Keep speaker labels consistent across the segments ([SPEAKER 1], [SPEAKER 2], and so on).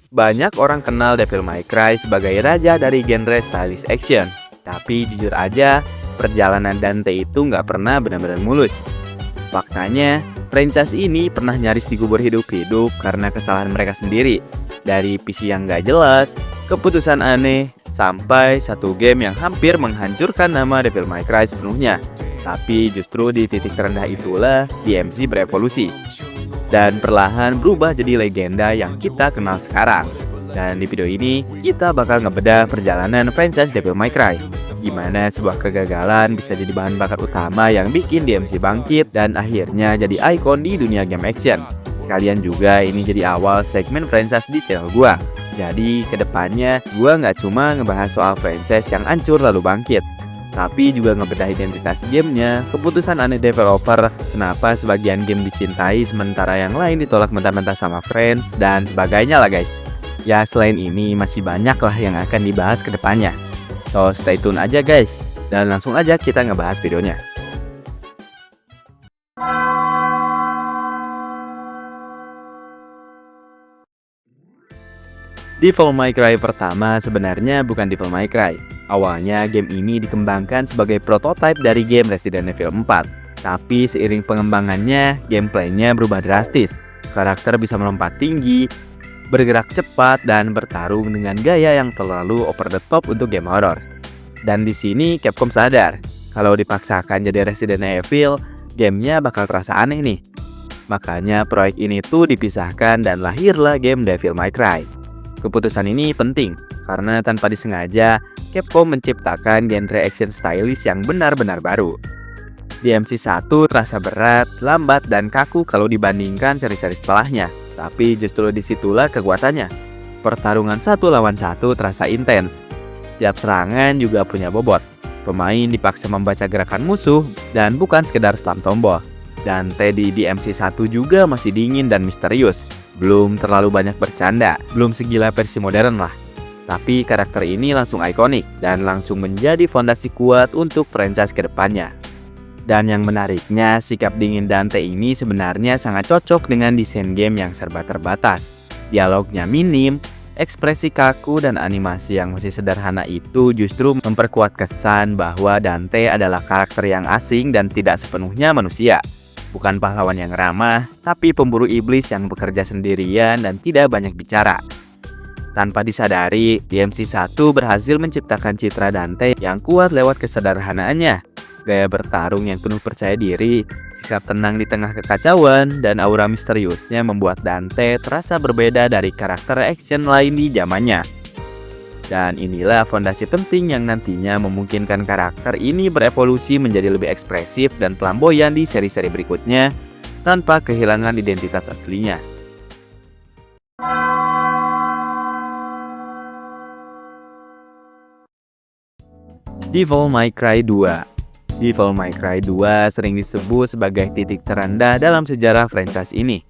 [SPEAKER 1] Banyak orang kenal Devil May Cry sebagai raja dari genre stylish action. Tapi jujur aja, perjalanan Dante itu nggak pernah benar-benar mulus. Faktanya, franchise ini pernah nyaris dikubur hidup-hidup karena kesalahan mereka sendiri. Dari PC yang nggak jelas, keputusan aneh, sampai satu game yang hampir menghancurkan nama Devil May Cry sepenuhnya. Tapi justru di titik terendah itulah DMC berevolusi dan perlahan berubah jadi legenda yang kita kenal sekarang. Dan di video ini, kita bakal ngebedah perjalanan franchise Devil May Cry. Gimana sebuah kegagalan bisa jadi bahan bakar utama yang bikin DMC bangkit dan akhirnya jadi ikon di dunia game action. Sekalian juga ini jadi awal segmen franchise di channel gua. Jadi kedepannya gua nggak cuma ngebahas soal franchise yang hancur lalu bangkit, tapi juga ngebedah identitas gamenya, keputusan aneh developer, kenapa sebagian game dicintai sementara yang lain ditolak mentah-mentah sama fans, dan sebagainya lah guys. Ya selain ini masih banyak lah yang akan dibahas ke depannya. So stay tune aja guys, dan langsung aja kita ngebahas videonya. Devil May Cry pertama sebenarnya bukan Devil May Cry. Awalnya game ini dikembangkan sebagai prototipe dari game Resident Evil 4. Tapi seiring pengembangannya, gameplaynya berubah drastis. Karakter bisa melompat tinggi, bergerak cepat, dan bertarung dengan gaya yang terlalu over the top untuk game horror. Dan di sini Capcom sadar, kalau dipaksakan jadi Resident Evil, gamenya bakal terasa aneh nih. Makanya proyek ini tuh dipisahkan dan lahirlah game Devil May Cry. Keputusan ini penting, karena tanpa disengaja, Capcom menciptakan genre action stylish yang benar-benar baru. DMC 1 terasa berat, lambat, dan kaku kalau dibandingkan seri-seri setelahnya. Tapi justru disitulah kekuatannya. Pertarungan 1 lawan 1 terasa intens. Setiap serangan juga punya bobot. Pemain dipaksa membaca gerakan musuh dan bukan sekedar spam tombol. Dante di DMC 1 juga masih dingin dan misterius. Belum terlalu banyak bercanda, belum segila versi modern lah. Tapi karakter ini langsung ikonik dan langsung menjadi fondasi kuat untuk franchise kedepannya. Dan yang menariknya, sikap dingin Dante ini sebenarnya sangat cocok dengan desain game yang serba terbatas. Dialognya minim, ekspresi kaku, dan animasi yang masih sederhana itu justru memperkuat kesan bahwa Dante adalah karakter yang asing dan tidak sepenuhnya manusia. Bukan pahlawan yang ramah, tapi pemburu iblis yang bekerja sendirian dan tidak banyak bicara. Tanpa disadari, DMC 1 berhasil menciptakan citra Dante yang kuat lewat kesederhanaannya. Gaya bertarung yang penuh percaya diri, sikap tenang di tengah kekacauan, dan aura misteriusnya membuat Dante terasa berbeda dari karakter action lain di zamannya. Dan inilah fondasi penting yang nantinya memungkinkan karakter ini berevolusi menjadi lebih ekspresif dan flamboyan di seri-seri berikutnya tanpa kehilangan identitas aslinya. Devil May Cry 2. Devil May Cry 2 sering disebut sebagai titik terendah dalam sejarah franchise ini.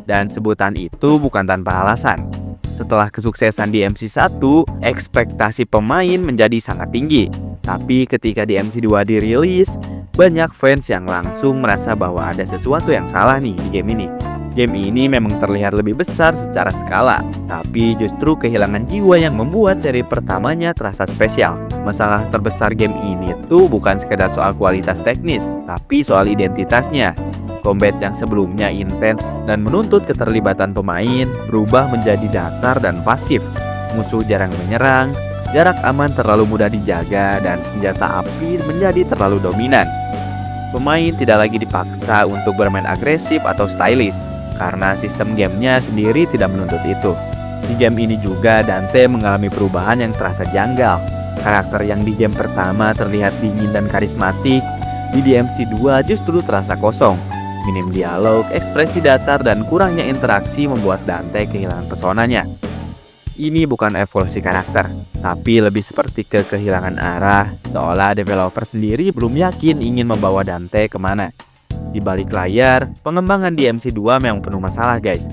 [SPEAKER 1] Dan sebutan itu bukan tanpa alasan. Setelah kesuksesan DMC 1, ekspektasi pemain menjadi sangat tinggi. Tapi ketika DMC 2 dirilis, banyak fans yang langsung merasa bahwa ada sesuatu yang salah nih di game ini. Game ini memang terlihat lebih besar secara skala, tapi justru kehilangan jiwa yang membuat seri pertamanya terasa spesial. Masalah terbesar game ini tuh bukan sekedar soal kualitas teknis, tapi soal identitasnya. Combat yang sebelumnya intens dan menuntut keterlibatan pemain berubah menjadi datar dan pasif. Musuh jarang menyerang, jarak aman terlalu mudah dijaga, dan senjata api menjadi terlalu dominan. Pemain tidak lagi dipaksa untuk bermain agresif atau stylish, karena sistem gamenya sendiri tidak menuntut itu. Di game ini juga Dante mengalami perubahan yang terasa janggal. Karakter yang di game pertama terlihat dingin dan karismatik, di DMC 2 justru terasa kosong. Minim dialog, ekspresi datar, dan kurangnya interaksi membuat Dante kehilangan pesonanya. Ini bukan evolusi karakter, tapi lebih seperti kehilangan arah, seolah developer sendiri belum yakin ingin membawa Dante kemana. Di balik layar, pengembangan DMC 2 memang penuh masalah guys.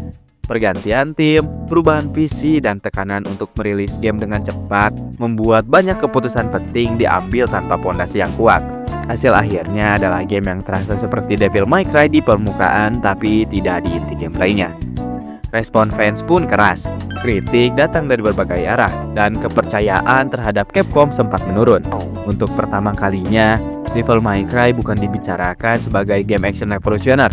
[SPEAKER 1] Pergantian tim, perubahan visi, dan tekanan untuk merilis game dengan cepat membuat banyak keputusan penting diambil tanpa pondasi yang kuat. Hasil akhirnya adalah game yang terasa seperti Devil May Cry di permukaan tapi tidak di inti gameplaynya. Respon fans pun keras. Kritik datang dari berbagai arah, dan kepercayaan terhadap Capcom sempat menurun. Untuk pertama kalinya, Devil May Cry bukan dibicarakan sebagai game action revolusioner,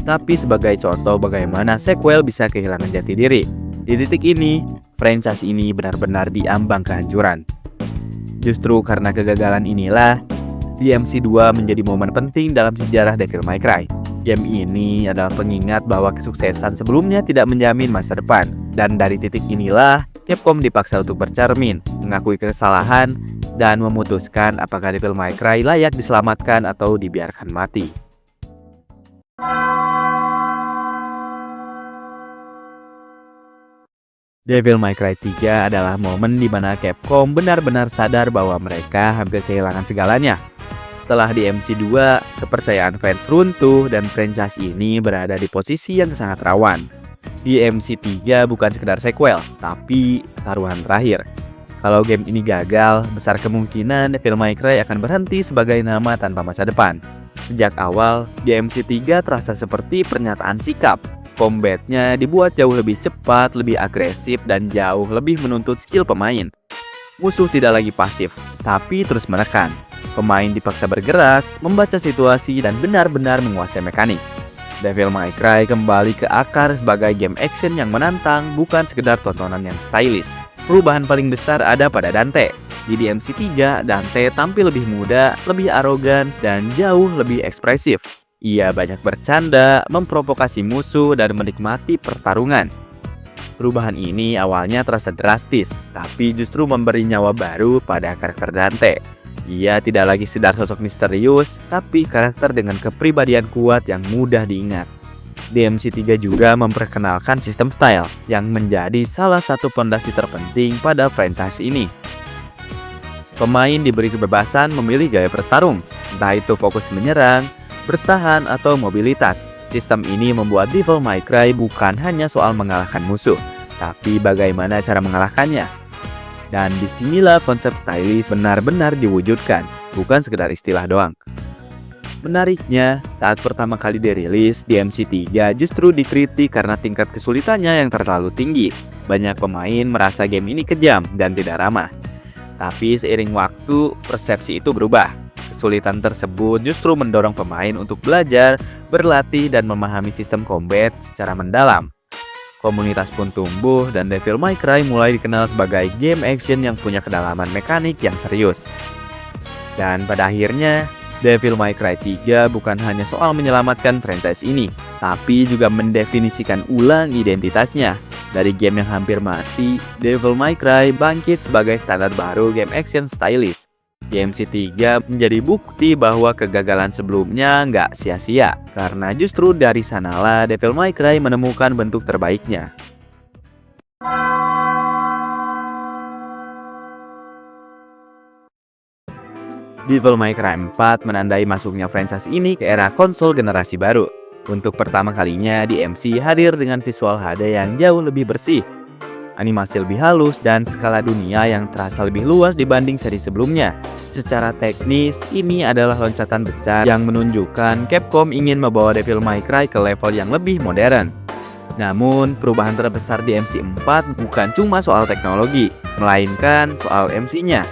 [SPEAKER 1] tapi sebagai contoh bagaimana sequel bisa kehilangan jati diri. Di titik ini, franchise ini benar-benar diambang kehancuran. Justru karena kegagalan inilah, DMC2 menjadi momen penting dalam sejarah Devil May Cry. Game ini adalah pengingat bahwa kesuksesan sebelumnya tidak menjamin masa depan. Dan dari titik inilah, Capcom dipaksa untuk bercermin, mengakui kesalahan, dan memutuskan apakah Devil May Cry layak diselamatkan atau dibiarkan mati. Devil May Cry 3 adalah momen di mana Capcom benar-benar sadar bahwa mereka hampir kehilangan segalanya. Setelah DMC2, kepercayaan fans runtuh dan franchise ini berada di posisi yang sangat rawan. DMC3 bukan sekedar sequel, tapi taruhan terakhir. Kalau game ini gagal, besar kemungkinan Devil May Cry akan berhenti sebagai nama tanpa masa depan. Sejak awal, DMC3 terasa seperti pernyataan sikap. Combatnya dibuat jauh lebih cepat, lebih agresif, dan jauh lebih menuntut skill pemain. Musuh tidak lagi pasif, tapi terus menekan. Pemain dipaksa bergerak, membaca situasi, dan benar-benar menguasai mekanik. Devil May Cry kembali ke akar sebagai game action yang menantang, bukan sekedar tontonan yang stylish. Perubahan paling besar ada pada Dante. Di DMC3, Dante tampil lebih muda, lebih arogan, dan jauh lebih ekspresif. Ia banyak bercanda, memprovokasi musuh, dan menikmati pertarungan. Perubahan ini awalnya terasa drastis, tapi justru memberi nyawa baru pada karakter Dante. Ia tidak lagi sekedar sosok misterius, tapi karakter dengan kepribadian kuat yang mudah diingat. DMC3 juga memperkenalkan sistem style yang menjadi salah satu fondasi terpenting pada franchise ini. Pemain diberi kebebasan memilih gaya bertarung, entah itu fokus menyerang, bertahan, atau mobilitas. Sistem ini membuat Devil May Cry bukan hanya soal mengalahkan musuh, tapi bagaimana cara mengalahkannya. Dan disinilah konsep stylish benar-benar diwujudkan, bukan sekedar istilah doang. Menariknya, saat pertama kali dirilis, DMC3 justru dikritik karena tingkat kesulitannya yang terlalu tinggi. Banyak pemain merasa game ini kejam dan tidak ramah. Tapi seiring waktu, persepsi itu berubah. Kesulitan tersebut justru mendorong pemain untuk belajar, berlatih, dan memahami sistem combat secara mendalam. Komunitas pun tumbuh dan Devil May Cry mulai dikenal sebagai game action yang punya kedalaman mekanik yang serius. Dan pada akhirnya, Devil May Cry 3 bukan hanya soal menyelamatkan franchise ini, tapi juga mendefinisikan ulang identitasnya. Dari game yang hampir mati, Devil May Cry bangkit sebagai standar baru game action stylish. DMC3 menjadi bukti bahwa kegagalan sebelumnya nggak sia-sia, karena justru dari sanalah Devil May Cry menemukan bentuk terbaiknya. Devil May Cry 4 menandai masuknya franchise ini ke era konsol generasi baru. Untuk pertama kalinya, DMC hadir dengan visual HD yang jauh lebih bersih, animasi lebih halus, dan skala dunia yang terasa lebih luas dibanding seri sebelumnya. Secara teknis, ini adalah loncatan besar yang menunjukkan Capcom ingin membawa Devil May Cry ke level yang lebih modern. Namun, perubahan terbesar di MC4 bukan cuma soal teknologi, melainkan soal MC-nya.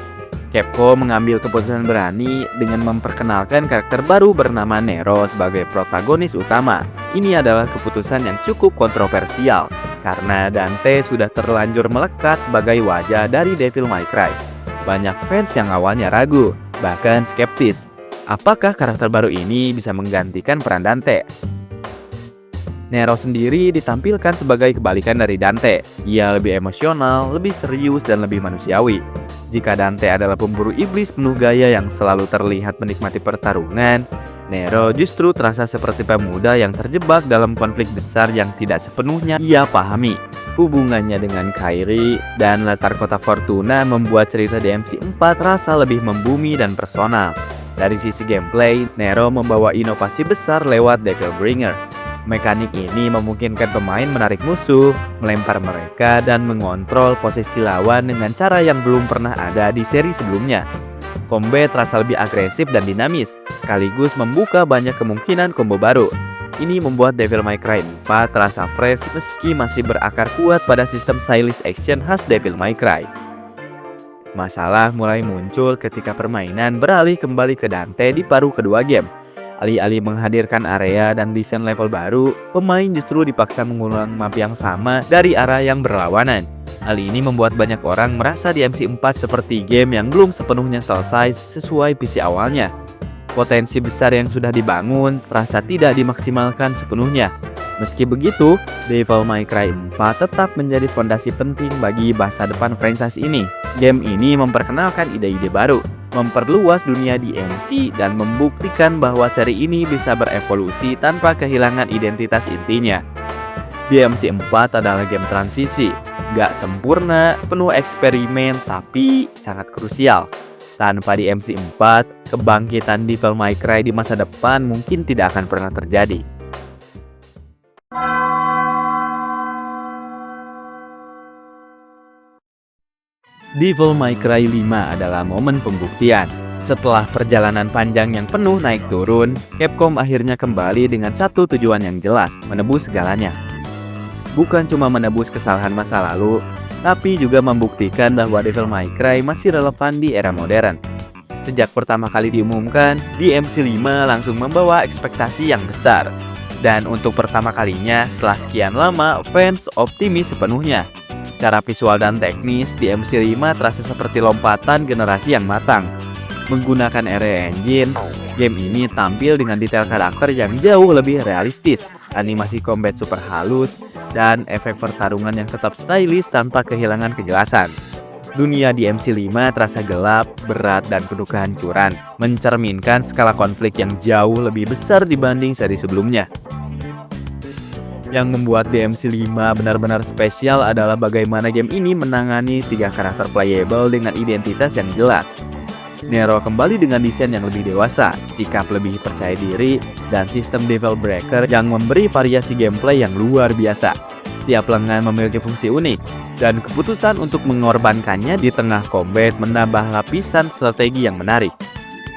[SPEAKER 1] Capcom mengambil keputusan berani dengan memperkenalkan karakter baru bernama Nero sebagai protagonis utama. Ini adalah keputusan yang cukup kontroversial, karena Dante sudah terlanjur melekat sebagai wajah dari Devil May Cry. Banyak fans yang awalnya ragu, bahkan skeptis. Apakah karakter baru ini bisa menggantikan peran Dante? Nero sendiri ditampilkan sebagai kebalikan dari Dante. Ia lebih emosional, lebih serius, dan lebih manusiawi. Jika Dante adalah pemburu iblis penuh gaya yang selalu terlihat menikmati pertarungan, Nero justru terasa seperti pemuda yang terjebak dalam konflik besar yang tidak sepenuhnya ia pahami. Hubungannya dengan Kairi dan latar kota Fortuna membuat cerita DMC4 terasa lebih membumi dan personal. Dari sisi gameplay, Nero membawa inovasi besar lewat Devil Bringer. Mekanik ini memungkinkan pemain menarik musuh, melempar mereka, dan mengontrol posisi lawan dengan cara yang belum pernah ada di seri sebelumnya. Combat terasa lebih agresif dan dinamis, sekaligus membuka banyak kemungkinan combo baru. Ini membuat Devil May Cry 4 terasa fresh meski masih berakar kuat pada sistem stylish action khas Devil May Cry. Masalah mulai muncul ketika permainan beralih kembali ke Dante di paruh kedua game. Alih-alih menghadirkan area dan desain level baru, pemain justru dipaksa mengulang map yang sama dari arah yang berlawanan. Hal ini membuat banyak orang merasa DMC4 seperti game yang belum sepenuhnya selesai sesuai visi awalnya. Potensi besar yang sudah dibangun terasa tidak dimaksimalkan sepenuhnya. Meski begitu, Devil May Cry 4 tetap menjadi fondasi penting bagi masa depan franchise ini. Game ini memperkenalkan ide-ide baru, memperluas dunia DMC, dan membuktikan bahwa seri ini bisa berevolusi tanpa kehilangan identitas intinya. DMC4 adalah game transisi, gak sempurna, penuh eksperimen, tapi sangat krusial. Tanpa DMC4, kebangkitan Devil May Cry di masa depan mungkin tidak akan pernah terjadi. Devil May Cry 5 adalah momen pembuktian. Setelah perjalanan panjang yang penuh naik turun, Capcom akhirnya kembali dengan satu tujuan yang jelas, menebus segalanya. Bukan cuma menebus kesalahan masa lalu, tapi juga membuktikan bahwa Devil May Cry masih relevan di era modern. Sejak pertama kali diumumkan, DMC5 langsung membawa ekspektasi yang besar. Dan untuk pertama kalinya setelah sekian lama, fans optimis sepenuhnya. Secara visual dan teknis, DMC5 terasa seperti lompatan generasi yang matang. Menggunakan Area Engine, game ini tampil dengan detail karakter yang jauh lebih realistis, animasi combat super halus, dan efek pertarungan yang tetap stylish tanpa kehilangan kejelasan. Dunia DMC5 terasa gelap, berat, dan penuh kehancuran, mencerminkan skala konflik yang jauh lebih besar dibanding seri sebelumnya. Yang membuat DMC5 benar-benar spesial adalah bagaimana game ini menangani 3 karakter playable dengan identitas yang jelas. Nero kembali dengan desain yang lebih dewasa, sikap lebih percaya diri, dan sistem Devil Breaker yang memberi variasi gameplay yang luar biasa. Setiap lengan memiliki fungsi unik, dan keputusan untuk mengorbankannya di tengah combat menambah lapisan strategi yang menarik.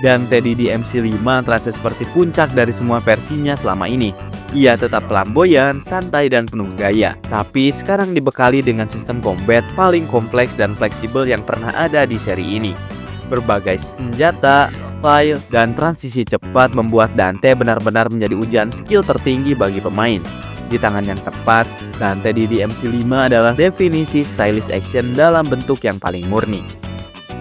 [SPEAKER 1] Dan Teddy DMC5 terasa seperti puncak dari semua versinya selama ini. Ia tetap flamboyan, santai, dan penuh gaya, tapi sekarang dibekali dengan sistem combat paling kompleks dan fleksibel yang pernah ada di seri ini. Berbagai senjata, style, dan transisi cepat membuat Dante benar-benar menjadi ujian skill tertinggi bagi pemain. Di tangan yang tepat, Dante di DMC5 adalah definisi stylish action dalam bentuk yang paling murni.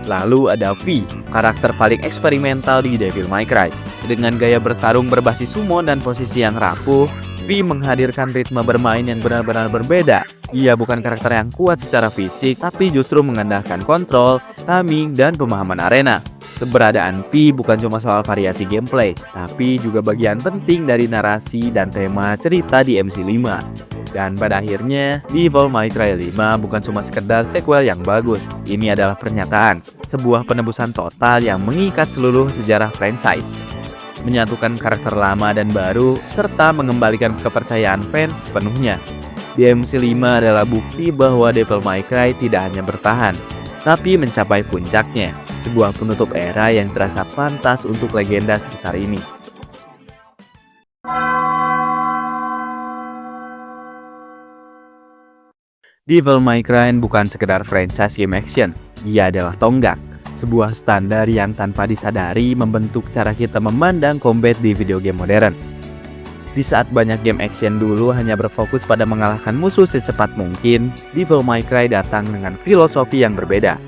[SPEAKER 1] Lalu ada V, karakter paling eksperimental di Devil May Cry. Dengan gaya bertarung berbasis sumo dan posisi yang rapuh, V menghadirkan ritme bermain yang benar-benar berbeda. Ia bukan karakter yang kuat secara fisik, tapi justru mengandalkan kontrol, timing, dan pemahaman arena. Keberadaan V bukan cuma soal variasi gameplay, tapi juga bagian penting dari narasi dan tema cerita di MC5. Dan pada akhirnya, Devil May Cry 5 bukan cuma sekedar sequel yang bagus. Ini adalah pernyataan, sebuah penebusan total yang mengikat seluruh sejarah franchise. Menyatukan karakter lama dan baru, serta mengembalikan kepercayaan fans sepenuhnya. DMC5 adalah bukti bahwa Devil May Cry tidak hanya bertahan, tapi mencapai puncaknya, sebuah penutup era yang terasa pantas untuk legenda sebesar ini. Devil May Cry bukan sekedar franchise game action, dia adalah tonggak, sebuah standar yang tanpa disadari membentuk cara kita memandang combat di video game modern. Di saat banyak game action dulu hanya berfokus pada mengalahkan musuh secepat mungkin, Devil May Cry datang dengan filosofi yang berbeda,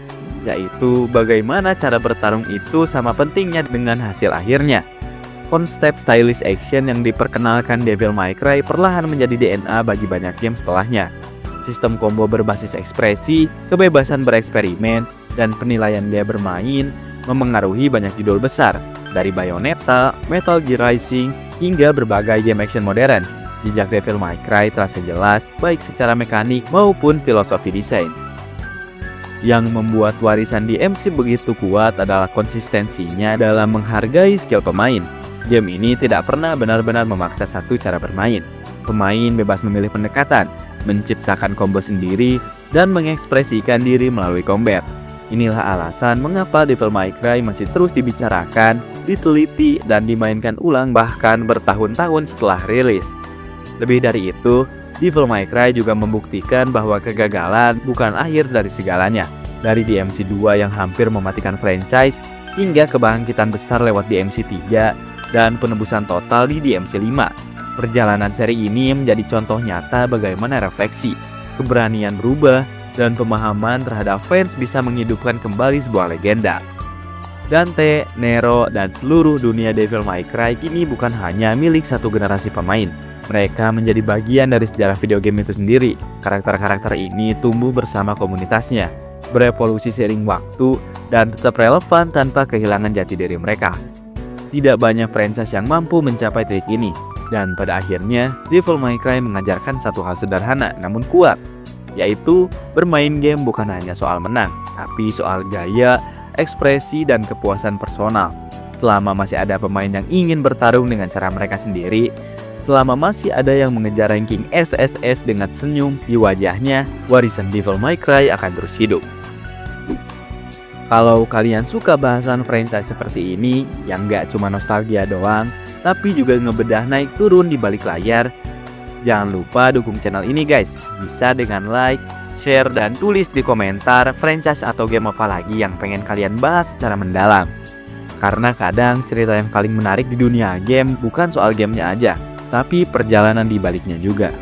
[SPEAKER 1] yaitu bagaimana cara bertarung itu sama pentingnya dengan hasil akhirnya. Konsep stylish action yang diperkenalkan Devil May Cry perlahan menjadi DNA bagi banyak game setelahnya. Sistem combo berbasis ekspresi, kebebasan bereksperimen, dan penilaian gaya bermain memengaruhi banyak judul besar, dari Bayonetta, Metal Gear Rising, hingga berbagai game action modern. Jejak Devil May Cry terasa jelas, baik secara mekanik maupun filosofi desain. Yang membuat warisan DMC begitu kuat adalah konsistensinya dalam menghargai skill pemain. Game ini tidak pernah benar-benar memaksa satu cara bermain. Pemain bebas memilih pendekatan, menciptakan combo sendiri, dan mengekspresikan diri melalui combat. Inilah alasan mengapa Devil May Cry masih terus dibicarakan, diteliti, dan dimainkan ulang bahkan bertahun-tahun setelah rilis. Lebih dari itu, Devil May Cry juga membuktikan bahwa kegagalan bukan akhir dari segalanya. Dari DMC 2 yang hampir mematikan franchise, hingga kebangkitan besar lewat DMC 3 dan penebusan total di DMC 5. Perjalanan seri ini menjadi contoh nyata bagaimana refleksi, keberanian berubah, dan pemahaman terhadap fans bisa menghidupkan kembali sebuah legenda. Dante, Nero, dan seluruh dunia Devil May Cry kini bukan hanya milik satu generasi pemain. Mereka menjadi bagian dari sejarah video game itu sendiri. Karakter-karakter ini tumbuh bersama komunitasnya, berevolusi seiring waktu, dan tetap relevan tanpa kehilangan jati diri mereka. Tidak banyak franchise yang mampu mencapai titik ini, dan pada akhirnya Devil May Cry mengajarkan satu hal sederhana namun kuat, yaitu bermain game bukan hanya soal menang, tapi soal gaya, ekspresi, dan kepuasan personal. Selama masih ada pemain yang ingin bertarung dengan cara mereka sendiri, selama masih ada yang mengejar ranking SSS dengan senyum di wajahnya, warisan Devil May Cry akan terus hidup. Kalau kalian suka bahasan franchise seperti ini, yang gak cuma nostalgia doang, tapi juga ngebedah naik turun di balik layar, jangan lupa dukung channel ini guys. Bisa dengan like, share, dan tulis di komentar franchise atau game apa lagi yang pengen kalian bahas secara mendalam. Karena kadang cerita yang paling menarik di dunia game bukan soal gamenya aja, tapi perjalanan di baliknya juga.